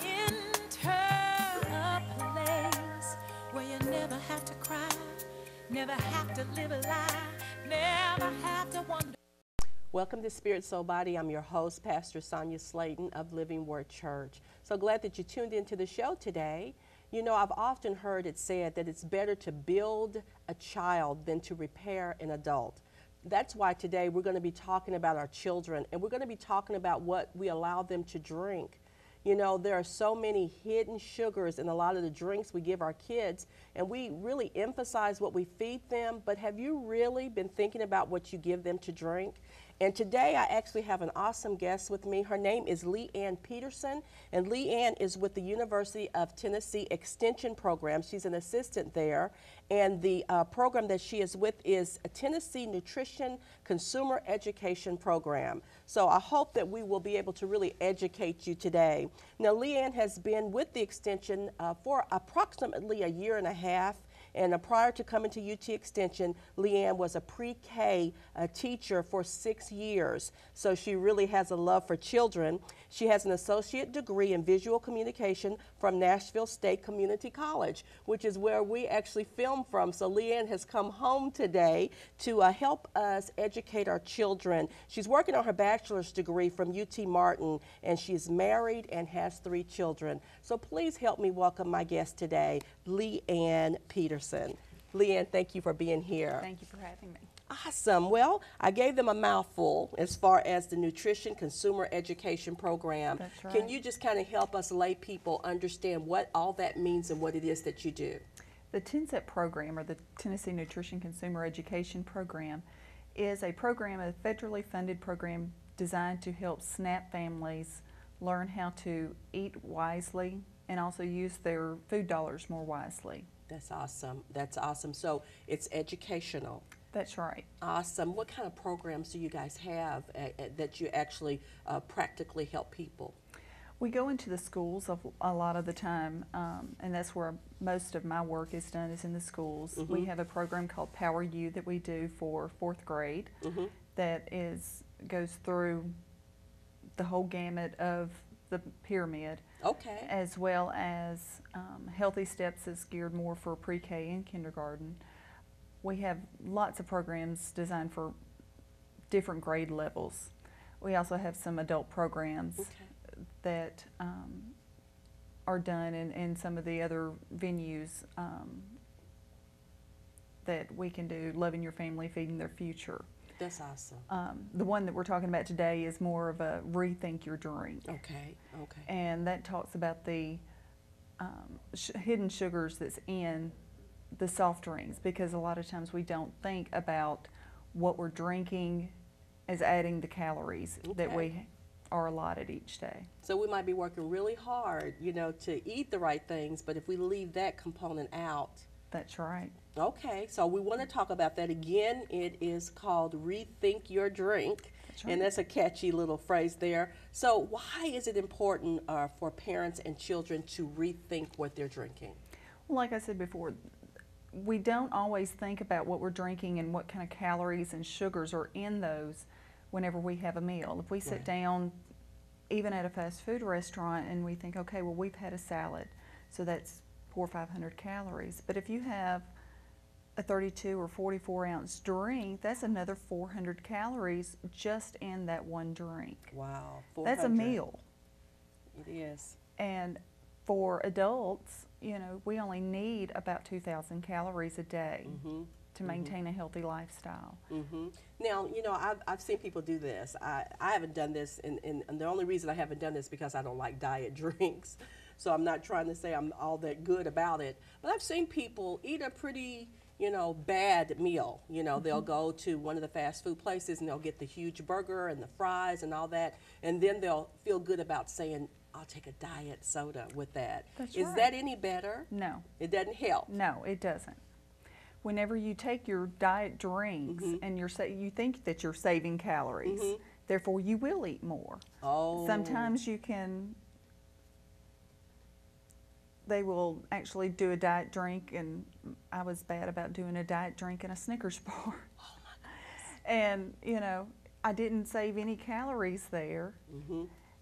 Enter a place where you never have to cry, never have to live a lie, never have to wonder. Welcome to Spirit, Soul, Body. I'm your host, Pastor Sonia Slayton of Living Word Church. So glad that you tuned into the show today. You know, I've often heard it said that it's better to build a child than to repair an adult. That's why today we're going to be talking about our children, and we're going to be talking about what we allow them to drink. You know, there are so many hidden sugars in a lot of the drinks we give our kids, and we really emphasize what we feed them, but have you really been thinking about what you give them to drink? And today I actually have an awesome guest with me. Her name is Leanne Peterson, and Leanne is with the University of Tennessee Extension Program. She's an assistant there, and the program that she is with is a Tennessee Nutrition Consumer Education Program. So I hope that we will be able to really educate you today. Now, Leanne has been with the Extension for approximately a year and a half. And prior to coming to UT Extension, Leanne was a pre-K teacher for 6 years. So she really has a love for children. She has an associate degree in visual communication from Nashville State Community College, which is where we actually film from. So Leanne has come home today to help us educate our children. She's working on her bachelor's degree from UT Martin, and she's married and has 3 children. So please help me welcome my guest today, Leanne Peterson. Leanne, thank you for being here. Thank you for having me. Awesome. Well, I gave them a mouthful as far as the Nutrition Consumer Education Program. That's right. Can you just kind of help us lay people understand what all that means and what it is that you do? The TNCEP program, or the Tennessee Nutrition Consumer Education Program, is a program, a federally funded program designed to help SNAP families learn how to eat wisely and also use their food dollars more wisely. That's awesome. That's awesome. So it's educational. That's right. Awesome. What kind of programs do you guys have that you actually practically help people? We go into the schools a lot of the time, and that's where most of my work is done, is in the schools. Mm-hmm. We have a program called Power You that we do for 4th grade Mm-hmm. that goes through the whole gamut of the pyramid. Okay. As well as Healthy Steps is geared more for pre-K and kindergarten. We have lots of programs designed for different grade levels. We also have some adult programs that are done in some of the other venues that we can do, Loving Your Family, Feeding Their Future. That's awesome. The one that we're talking about today is more of a Rethink Your Drink. Okay, okay. And that talks about the hidden sugars that's in the soft drinks, because a lot of times we don't think about what we're drinking as adding the calories that we are allotted each day. So we might be working really hard, you know, to eat the right things, but if we leave that component out. That's right. Okay, so we want to talk about that again. It is called Rethink Your Drink. That's right. And that's a catchy little phrase there. So why is it important for parents and children to rethink what they're drinking? Well, like I said before, we don't always think about what we're drinking and what kind of calories and sugars are in those whenever we have a meal. If we sit down, even at a fast food restaurant, and we think, okay, well, we've had a salad, so that's 400 or 500 calories. But if you have a 32 or 44 ounce drink, that's another 400 calories just in that one drink. Wow, 400. That's a meal. It is. And for adults, you know, we only need about 2,000 calories a day to maintain a healthy lifestyle. Now, you know, I've seen people do this. I haven't done this, and the only reason I haven't done this is because I don't like diet drinks. So I'm not trying to say I'm all that good about it. But I've seen people eat a pretty, you know, bad meal. You know, they'll go to one of the fast food places and they'll get the huge burger and the fries and all that, and then they'll feel good about saying, I'll take a diet soda with that. That's Is right. that any better? No. It doesn't help? No, it doesn't. Whenever you take your diet drinks and you think that you're saving calories, therefore you will eat more. Oh. Sometimes they will actually do a diet drink, and I was bad about doing a diet drink in a Snickers bar. Oh my goodness. And, you know, I didn't save any calories there.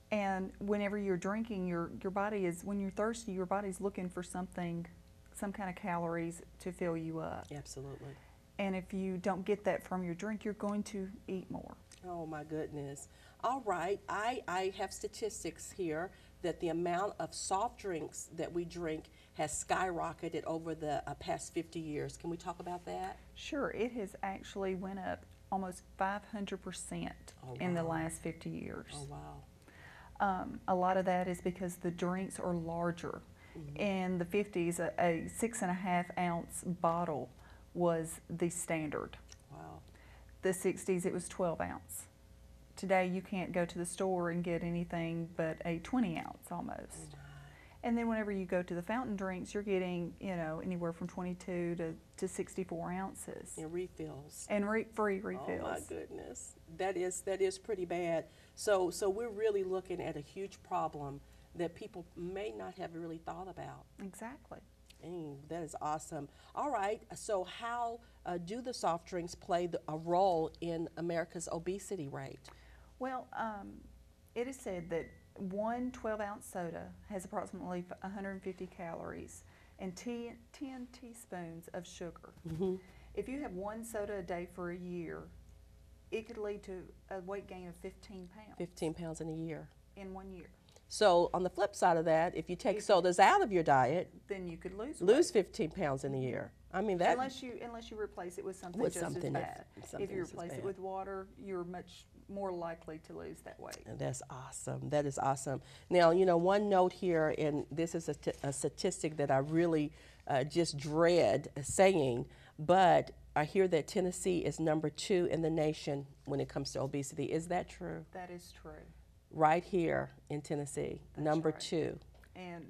And whenever you're drinking, your body is, when you're thirsty, your body's looking for something, some kind of calories to fill you up. Absolutely. And if you don't get that from your drink, you're going to eat more. Oh my goodness. All right, I have statistics here that the amount of soft drinks that we drink has skyrocketed over the past 50 years. Can we talk about that? Sure, it has actually went up almost 500% in the last 50 years. Oh wow. A lot of that is because the drinks are larger. In the 50s, a 6.5 ounce bottle was the standard. Wow. The 60s, it was 12 ounce. Today, you can't go to the store and get anything but a 20 ounce almost. And then whenever you go to the fountain drinks, you're getting, you know, anywhere from 22 to 64 ounces. And refills. And free refills. Oh my goodness, that is pretty bad. So we're really looking at a huge problem that people may not have really thought about. Exactly. That is awesome. All right, so how do the soft drinks play a role in America's obesity rate? Well, it is said that one 12-ounce soda has approximately 150 calories and 10 teaspoons of sugar. If you have one soda a day for a year, it could lead to a weight gain of 15 pounds. 15 pounds in a year. In 1 year. So on the flip side of that, if you take sodas out of your diet, then you could lose 15 pounds in a year. I mean that. Unless you replace it with something just as bad. If you replace it with water, you're much more likely to lose that weight. And that's awesome. That is awesome. Now, you know, one note here, and this is a statistic that I really just dread saying, but I hear that Tennessee is number 2 in the nation when it comes to obesity. Is that true? That is true. Right here in Tennessee, That's number right. 2. And,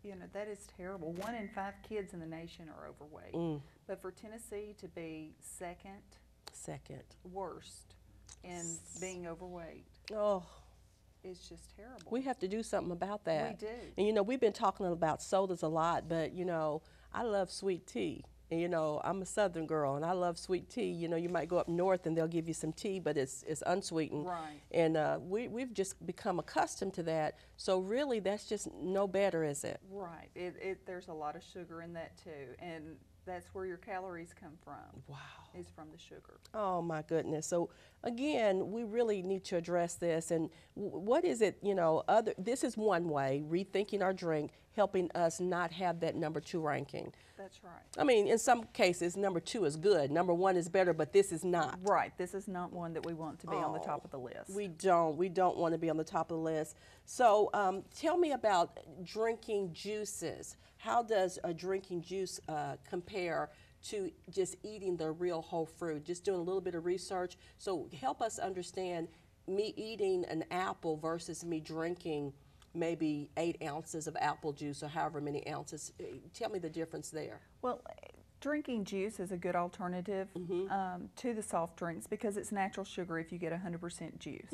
you know, that is terrible. 1 in 5 kids in the nation are overweight. But for Tennessee to be second worst in being overweight, it's just terrible. We have to do something about that. We do. And, you know, we've been talking about sodas a lot, but, you know, I love sweet tea. And, you know, I'm a Southern girl, and I love sweet tea. You know, you might go up north, and they'll give you some tea, but it's unsweetened. Right. And we've just become accustomed to that. So really, that's just no better, is it? Right. There's a lot of sugar in that, too. And that's where your calories come from. Wow. Is from the sugar. Oh, my goodness. So, again, we really need to address this. And what is it, you know, this is one way, rethinking our drink, helping us not have that number 2 ranking. That's right. I mean, in some cases, number 2 is good. Number 1 is better, but this is not. Right. This is not one that we want to be on the top of the list. We don't want to be on the top of the list. So tell me about drinking juices. How does a drinking juice compare to just eating the real whole fruit? Just doing a little bit of research. So help us understand me eating an apple versus me drinking maybe 8 ounces of apple juice or however many ounces. Tell me the difference there. Well, drinking juice is a good alternative to the soft drinks because it's natural sugar if you get 100% juice.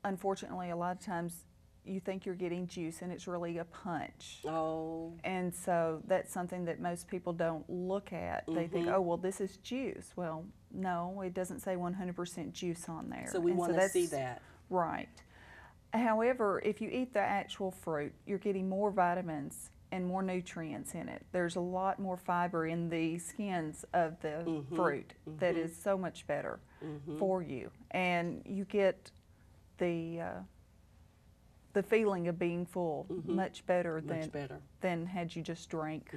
Unfortunately, a lot of times you think you're getting juice and it's really a punch. Oh. And so that's something that most people don't look at. They think, oh, well, this is juice. Well, no, it doesn't say 100% juice on there. So we want to see that. Right. However, if you eat the actual fruit, you're getting more vitamins and more nutrients in it. There's a lot more fiber in the skins of the fruit that is so much better for you. And you get the feeling of being full much better than had you just drank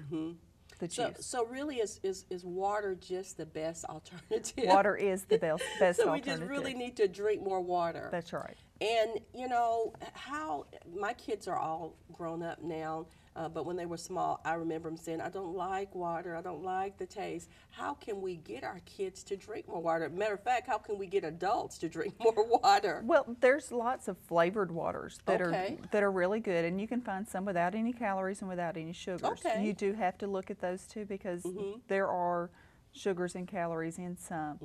the juice. So really, is water just the best alternative? Water is the best so alternative. We just really need to drink more water. That's right. And, you know, my kids are all grown up now, but when they were small, I remember them saying, I don't like water, I don't like the taste. How can we get our kids to drink more water? Matter of fact, how can we get adults to drink more water? Well, there's lots of flavored waters that are really good, and you can find some without any calories and without any sugars. Okay. You do have to look at those too because there are sugars and calories in some.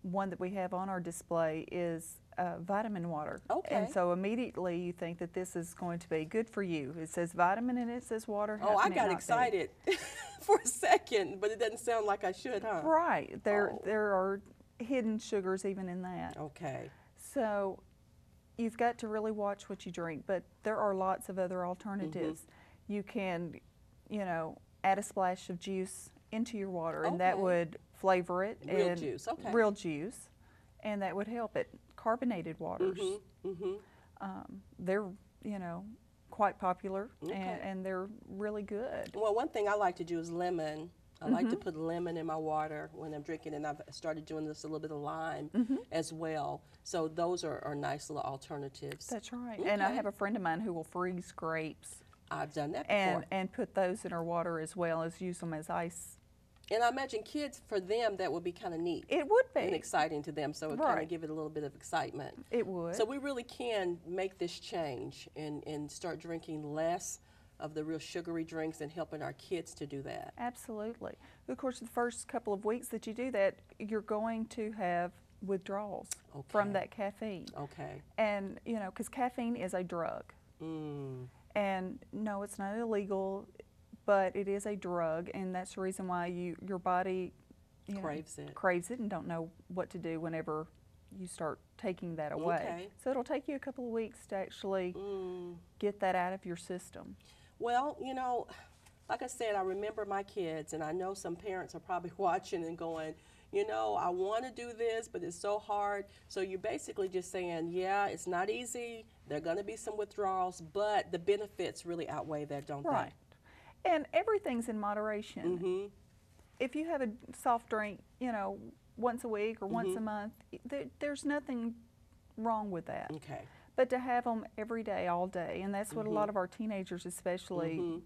One that we have on our display is vitamin water. Okay. And so immediately you think that this is going to be good for you. It says vitamin and it says water. Oh, I got excited for a second, but it doesn't sound like I should, huh? Right. There are hidden sugars even in that. Okay. So you've got to really watch what you drink, but there are lots of other alternatives. You can, add a splash of juice into your water, and that Okay. would flavor it. Real and juice, okay. Real juice, and that would help it. Carbonated waters, they're, quite popular, and they're really good. Well, one thing I like to do is lemon. I like to put lemon in my water when I'm drinking, and I've started doing this a little bit of lime as well. So those are nice little alternatives. That's right. And I Okay. have a friend of mine who will freeze grapes I've done that before. and put those in her water as well as use them as ice. And I imagine kids, for them, that would be kind of neat It would be. and exciting to them, so it kind of Right. give it a little bit of excitement. It would. So we really can make this change and start drinking less of the real sugary drinks and helping our kids to do that. Absolutely. Of course, the first couple of weeks that you do that, you're going to have withdrawals from Okay. that caffeine. Okay. And, because caffeine is a drug. Mm. And no, it's not illegal, but it is a drug, and that's the reason why your body Craves it. and don't know what to do whenever you start taking that away. Okay. So it'll take you a couple of weeks to actually get that out of your system. Well, like I said, I remember my kids, and I know some parents are probably watching and going, I want to do this, but it's so hard. So you're basically just saying, yeah, it's not easy. There are going to be some withdrawals, but the benefits really outweigh that, don't Right. And everything in moderation. they? If you have a soft drink, once a week or once a month, there's nothing wrong with that. Okay. But to have them every day, all day, and that's what a lot of our teenagers especially,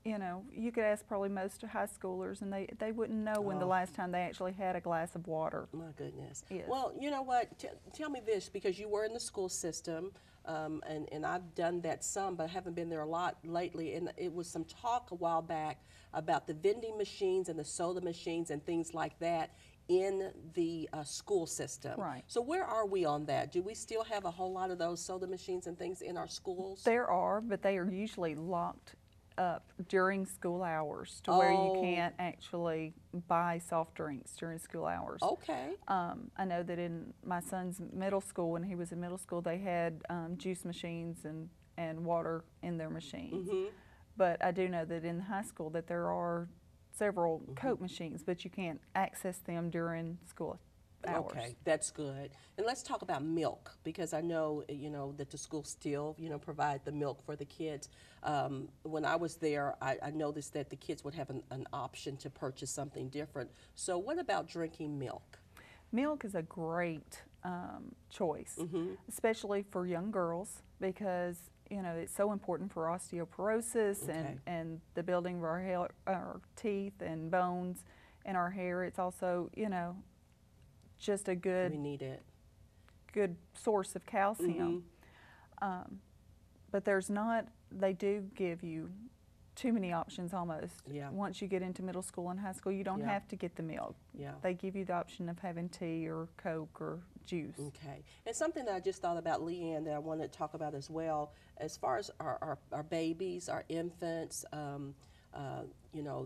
you could ask probably most high schoolers, and they wouldn't know when the last time they actually had a glass of water. My goodness. Yes. Well, you know what? Tell me this, because you were in the school system, and I've done that some, but I haven't been there a lot lately. And it was some talk a while back about the vending machines and the soda machines and things like that in the school system. Right. So where are we on that? Do we still have a whole lot of those soda machines and things in our schools? There are, but they are usually locked up during school hours to where you can't actually buy soft drinks during school hours. Okay. I know that in my son's middle school, when he was in middle school, they had juice machines and water in their machines. But I do know that in high school that there are several Coke machines, but you can't access them during school hours. Okay, that's good. And let's talk about milk, because I know, that the schools still, provide the milk for the kids. When I was there, I noticed that the kids would have an option to purchase something different. So what about drinking milk? Milk is a great choice, especially for young girls, because it's so important for osteoporosis and the building of our teeth and bones and our hair. It's also, just a We need it. good source of calcium. But they do give you too many options almost. Yeah. Once you get into middle school and high school, you don't Yeah. have to get the milk. Yeah. They give you the option of having tea or Coke or juice. Okay. And something that I just thought about, Leanne, that I wanted to talk about as well, as far as our babies, our infants,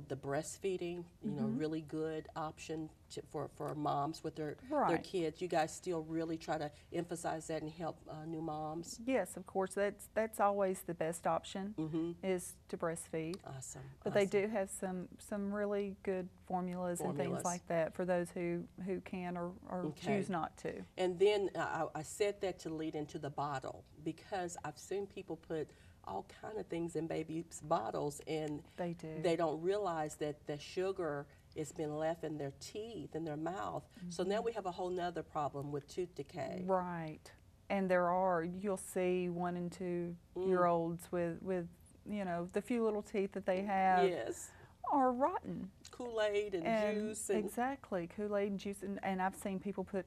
the breastfeeding, really good option for moms with their Right. kids. You guys still really try to emphasize that and help new moms? Yes, of course. That's always the best option is to breastfeed. Awesome. But they do have some really good formulas and things Formulas. like that for those who can or Okay. choose not to. And then I said that to lead into the bottle, because I've seen people put all kind of things in babies' bottles, and They do. they don't realize that the sugar has been left in their teeth, in their mouth. So now we have a whole nother problem with tooth decay. Right. And you'll see 1 and 2 year olds with the few little teeth that they have Yes. are rotten. Kool-Aid and juice. And Exactly, Kool-Aid and juice. And I've seen people put,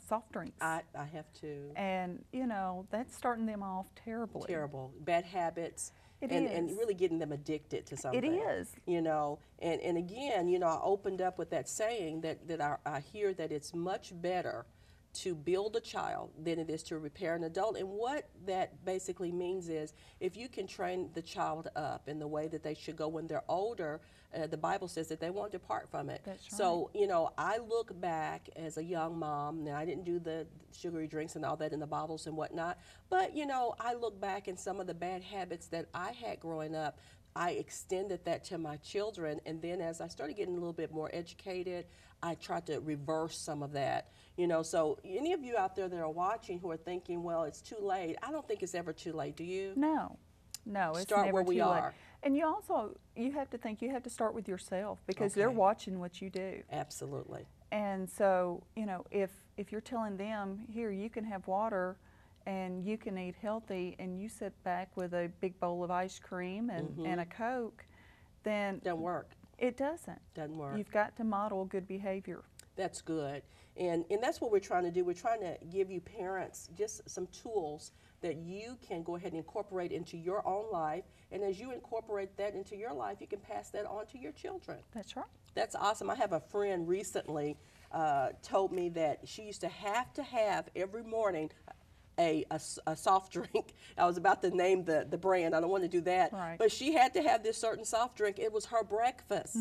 soft drinks. I have to. And, that's starting them off terribly. Terrible. Bad habits. It and is. really getting them addicted to something. It is. And again, I opened up with that saying that I hear that it's much better to build a child than it is to repair an adult. And what that basically means is if you can train the child up in the way that they should go when they're older, the Bible says that they won't depart from it. That's right. So, you know, I look back as a young mom. Now, I didn't do the sugary drinks and all that in the bottles and whatnot, but, you know, I look back and some of the bad habits that I had growing up, I extended that to my children, and then as I started getting a little bit more educated, I tried to reverse some of that. You know, so any of you out there that are watching who are thinking, well, it's too late, I don't think it's ever too late, do you? No, it's Start never where we too late. are. And you also, you have to think, you have to start with yourself because they're Okay. watching what you do. Absolutely. And so, you know, if you're telling them, here, you can have water and you can eat healthy, and you sit back with a big bowl of ice cream and a Coke, then Doesn't work. it doesn't. Doesn't work. You've got to model good behavior. That's good. And that's what we're trying to do. We're trying to give you parents just some tools that you can go ahead and incorporate into your own life. And as you incorporate that into your life, you can pass that on to your children. That's right. That's awesome. I have a friend recently told me that she used to have every morning a soft drink. I was about to name the brand. I don't want to do that. Right. But she had to have this certain soft drink. It was her breakfast.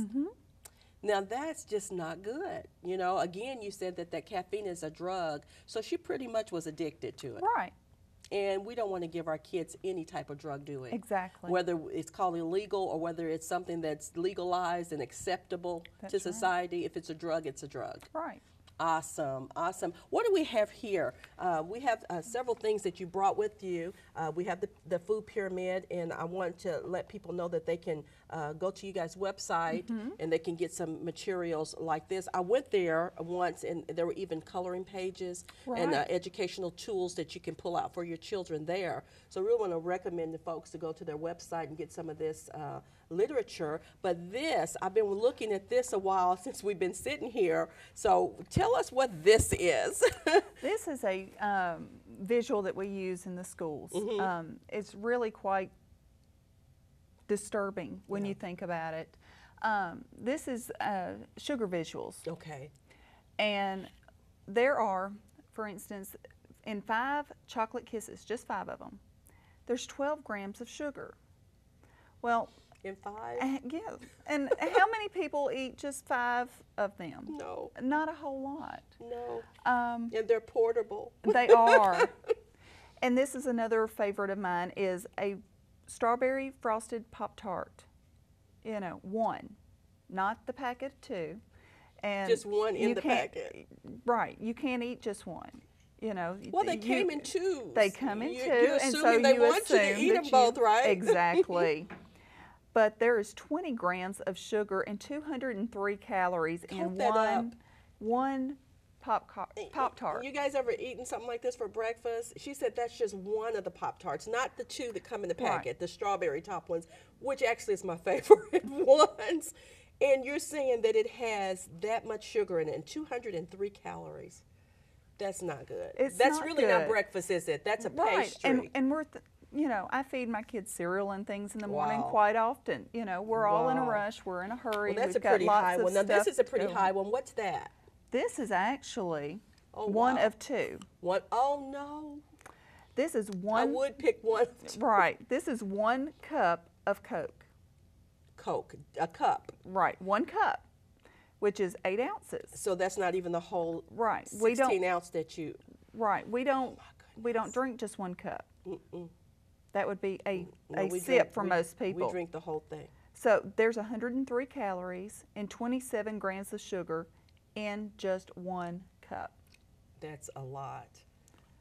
Now, that's just not good. You know, again, you said that caffeine is a drug. So she pretty much was addicted to it. Right. And we don't want to give our kids any type of drug doing. Exactly. Whether it's called illegal or whether it's something that's legalized and acceptable That's to right. society. If it's a drug, it's a drug. Right. Awesome, awesome. What do we have here? We have several things that you brought with you. We have the food pyramid, and I want to let people know that they can go to you guys' website and they can get some materials like this. I went there once, and there were even coloring pages and Right. educational tools that you can pull out for your children there. So I really want to recommend the folks to go to their website and get some of this literature. But this, I've been looking at this a while since we've been sitting here. So tell us what this is. This is a visual that we use in the schools. It's really quite disturbing when you think about it. This is sugar visuals. Okay. And there are, for instance, in 5 chocolate kisses, just 5 of them, there's 12 grams of sugar. Well, In 5? yeah. And how many people eat just 5 of them? No. Not a whole lot. No. And they're portable. They are. And this is another favorite of mine, is a strawberry frosted Pop-Tart. You know, 1, not the packet of 2. And Just one in you the can't- packet. Right. You can't eat just one. You know. Well, they came in 2s. They come in 2, You're and so assuming they you want you to assume eat that them both, right? Exactly. But there is 20 grams of sugar and 203 calories in Cut that up. one Pop-Tart. You guys ever eaten something like this for breakfast? She said that's just one of the Pop-Tarts, not the 2 that come in the packet, Right. the strawberry top ones, which actually is my favorite ones. And you're saying that it has that much sugar in it and 203 calories. That's not good. It's That's not really not good. breakfast, is it? That's a Right, pastry. and we're, you know, I feed my kids cereal and things in the morning Wow. quite often. You know, we're all in a Wow. rush, we're in a hurry. Well, that's we've a pretty got lots high of one. Now, this stuff is a pretty to- high one. What's that? This is actually Oh, one wow. of 2. One. Oh, no. This is I one, would pick one. right, this is 1 cup of Coke. Coke, a cup. Right, 1 cup, which is 8 ounces. So that's not even the whole Right, 16 ounce that you. Right, we don't goodness. drink just 1 cup. Mm-mm. That would be a No, we sip drink- for we- most people. We drink the whole thing. So there's 103 calories and 27 grams of sugar in just 1 cup. That's a lot.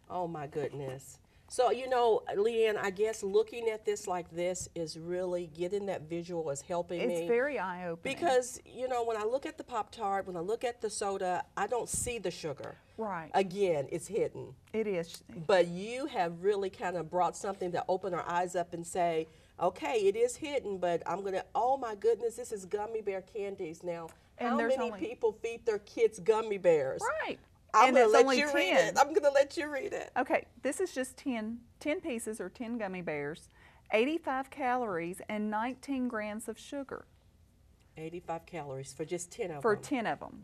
Oh my goodness. So, you know, Leanne, I guess looking at this like this is really getting that visual is helping me. It's very eye-opening. Because, you know, when I look at the Pop-Tart, when I look at the soda, I don't see the sugar. Right. Again, it's hidden. It is. But you have really kind of brought something to open our eyes up and say, okay, it is hidden, but I'm going to, oh my goodness, this is gummy bear candies. Now, And how there's many only- people feed their kids gummy bears? Right. I'm And going to it's let only you read 10. it. I'm going to let you read it. Okay, this is just 10 pieces or 10 gummy bears, 85 calories, and 19 grams of sugar 85 calories for just 10 of for them. 10 of them.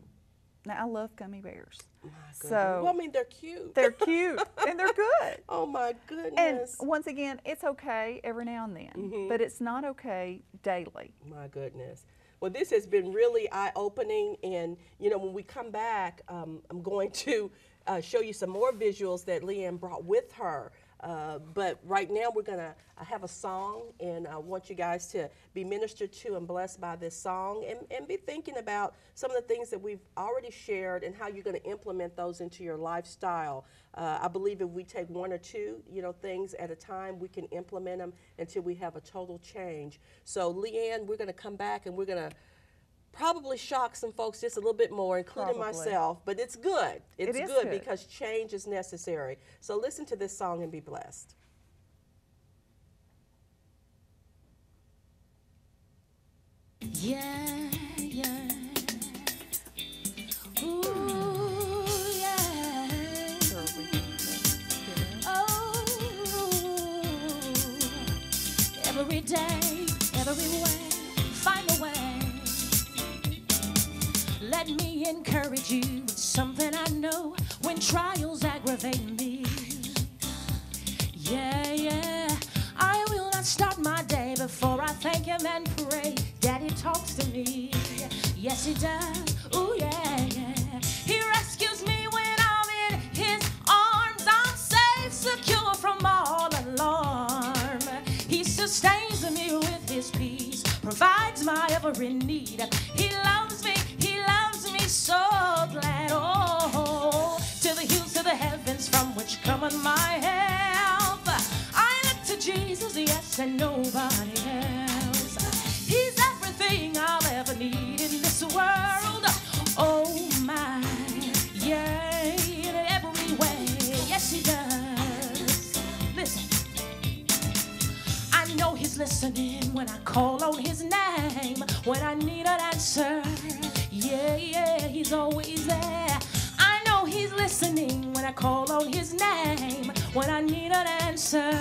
Now, I love gummy bears. My goodness. So Well, I mean, they're cute. they're cute and they're good. Oh my And goodness. once again, it's okay every now and then, but it's not okay daily. My goodness. Well, this has been really eye-opening, and you know, when we come back, I'm going to show you some more visuals that Leanne brought with her. But right now, we're going to have a song, and I want you guys to be ministered to and blessed by this song, and be thinking about some of the things that we've already shared and how you're going to implement those into your lifestyle. I believe if we take one or two, you know, things at a time, we can implement them until we have a total change. So, Leanne, we're going to come back, and we're going to probably shock some folks just a little bit more, including Probably. myself, but it's good. It's It is good good. because change is necessary. So listen to this song and be blessed. Yeah, yeah. Ooh, yeah. Sure, we can get it. Oh, every day, every way, find a way. Let me encourage you with something I know when trials aggravate me. Yeah, yeah. I will not start my day before I thank him and pray. Daddy talks to me. Yes, he does. Ooh, yeah, yeah. He rescues me when I'm in his arms. I'm safe, secure from all alarm. He sustains me with his peace, provides my every need. He loves me so glad. Oh, to the hills, to the heavens from which cometh my help. I look to Jesus, yes, and nobody else. He's everything I'll ever need in this world. Oh my, yeah, in every way, yes he does. Listen, I know he's listening when I call on his name, when I need an answer. Yeah, yeah, he's always there. I know he's listening when I call on his name, when I need an answer.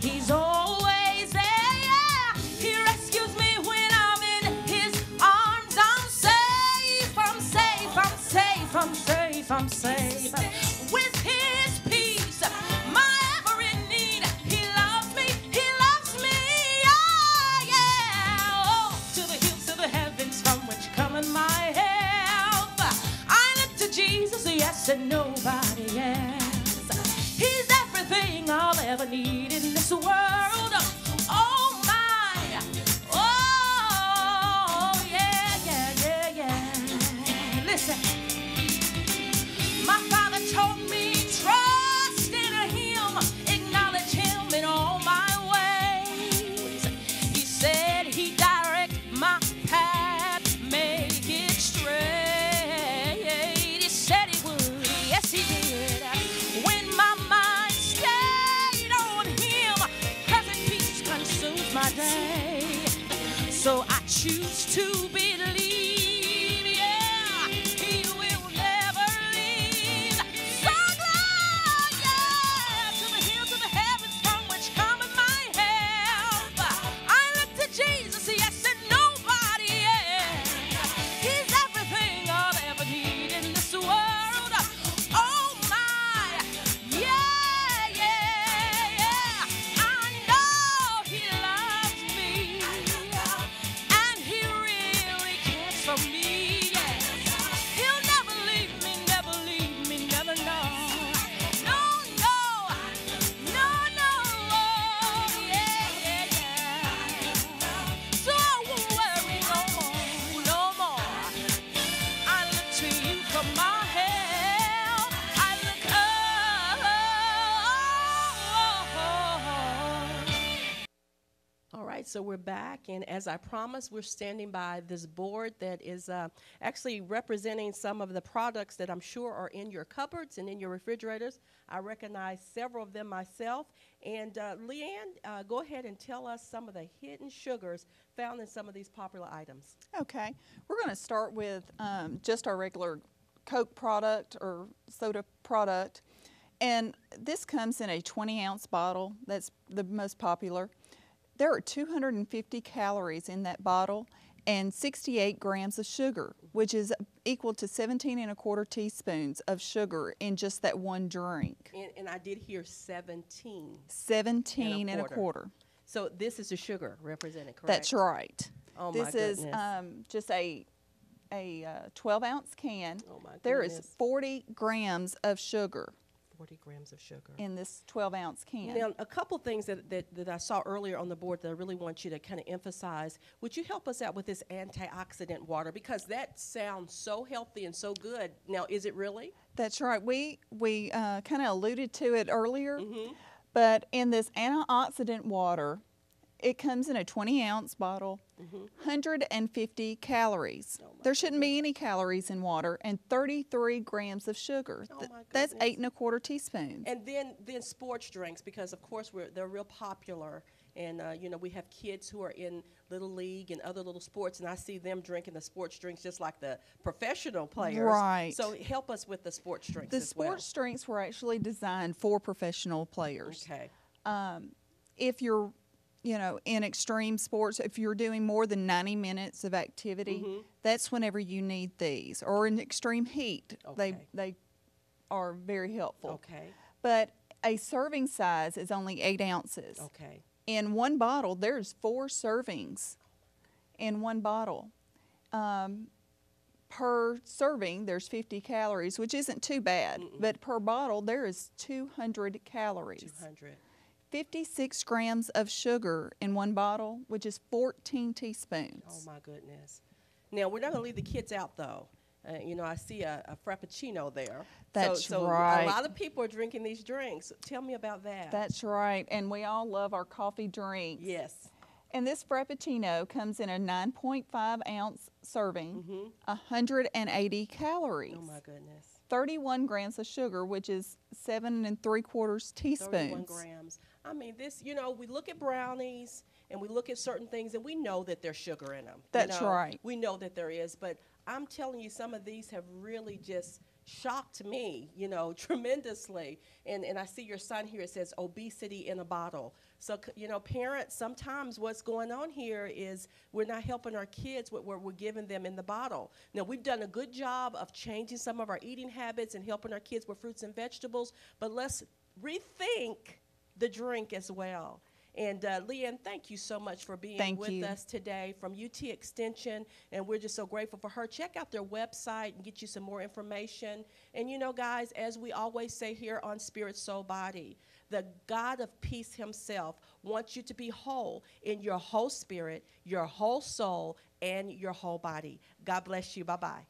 He's always there, yeah. He rescues me when I'm in his arms. I'm safe, I'm safe, I'm safe, I'm safe, I'm safe. With his peace, my every need. He loves me, yeah, yeah. Oh, to the hills, to the heavens from which cometh my help. I look to Jesus, yes, and nobody else. He's everything I'll ever need in this world. Oh my, oh yeah, yeah, yeah, yeah. Listen, my father told me, trust in him, acknowledge him in all my ways. He said he direct my path, make it straight. He said he would, yes he did. When my mind stayed on him, perfect peace consumes my day. So I choose to believe, yeah, he will never leave. So glad, yeah, to the hills of the heavens from which cometh my help. I look to Jesus, yes, and nobody else. He's everything I'll ever need in this world. Oh my, yeah, yeah, yeah. I know he loves me, and he really cares for me. Yeah. He'll never leave me, never, no. No, no, no, no, oh, yeah, yeah, yeah. So I won't worry no more. I look to you for my help. I look up. All right, so we're back, and as I promised, we're standing by this board that is actually representing some of the products that I'm sure are in your cupboards and in your refrigerators. I recognize several of them myself. And Leanne, go ahead and tell us some of the hidden sugars found in some of these popular items. Okay, we're going to start with just our regular Coke product or soda product. And this comes in a 20-ounce bottle. That's the most popular. There are 250 calories in that bottle, and 68 grams of sugar, which is equal to 17 1/4 teaspoons of sugar in just that one drink. And I did hear 17. 17 1/4. So this is the sugar represented, correct? That's right. Oh, my this is goodness. just a 12-ounce can. Oh, my There is goodness. 40 grams of sugar 40 grams of sugar. in this 12-ounce can. Now, a couple things that I saw earlier on the board that I really want you to kind of emphasize. Would you help us out with this antioxidant water? Because that sounds so healthy and so good. Now, is it really? That's right. We kind of alluded to it earlier, Mm-hmm. but in this antioxidant water, it comes in a 20-ounce bottle, 150 calories. Oh, my There shouldn't be any calories in water, and 33 grams of sugar. Oh, my That's goodness. 8 1/4 teaspoons. And then sports drinks, because of course they're real popular, and you know, we have kids who are in little league and other little sports, and I see them drinking the sports drinks just like the professional players. Right. So help us with the sports drinks The as well. sports drinks were actually designed for professional players. Okay. If you're, in extreme sports, if you're doing more than 90 minutes of activity, that's whenever you need these. Or in extreme heat, Okay. they are very helpful. Okay. But a serving size is only 8 ounces. Okay. In one bottle, there's 4 servings in one bottle. Per serving, there's 50 calories, which isn't too bad. But per bottle, there is 200 calories. 200. 56 grams of sugar in one bottle, which is 14 teaspoons. Oh my goodness. Now we're not going to leave the kids out though. I see a frappuccino there. That's so right. A lot of people are drinking these drinks. Tell me about that. That's right. And we all love our coffee drinks. Yes. And this frappuccino comes in a 9.5 ounce serving, 180 calories. Oh my goodness. 31 grams of sugar, which is 7 3/4 teaspoons. 31 grams. I mean, we look at brownies and we look at certain things and we know that there's sugar in them. That's right. We know that there is, but I'm telling you, some of these have really just shocked me, tremendously. And I see your son here, it says obesity in a bottle. So, parents, sometimes what's going on here is we're not helping our kids with what we're giving them in the bottle. Now, we've done a good job of changing some of our eating habits and helping our kids with fruits and vegetables, but let's rethink the drink as well. And Leanne, thank you so much for being with us today from UT Extension, and we're just so grateful for her. Check out their website and get you some more information. And guys, as we always say here on Spirit, Soul, Body, the God of peace himself wants you to be whole in your whole spirit, your whole soul, and your whole body. God bless you. Bye-bye.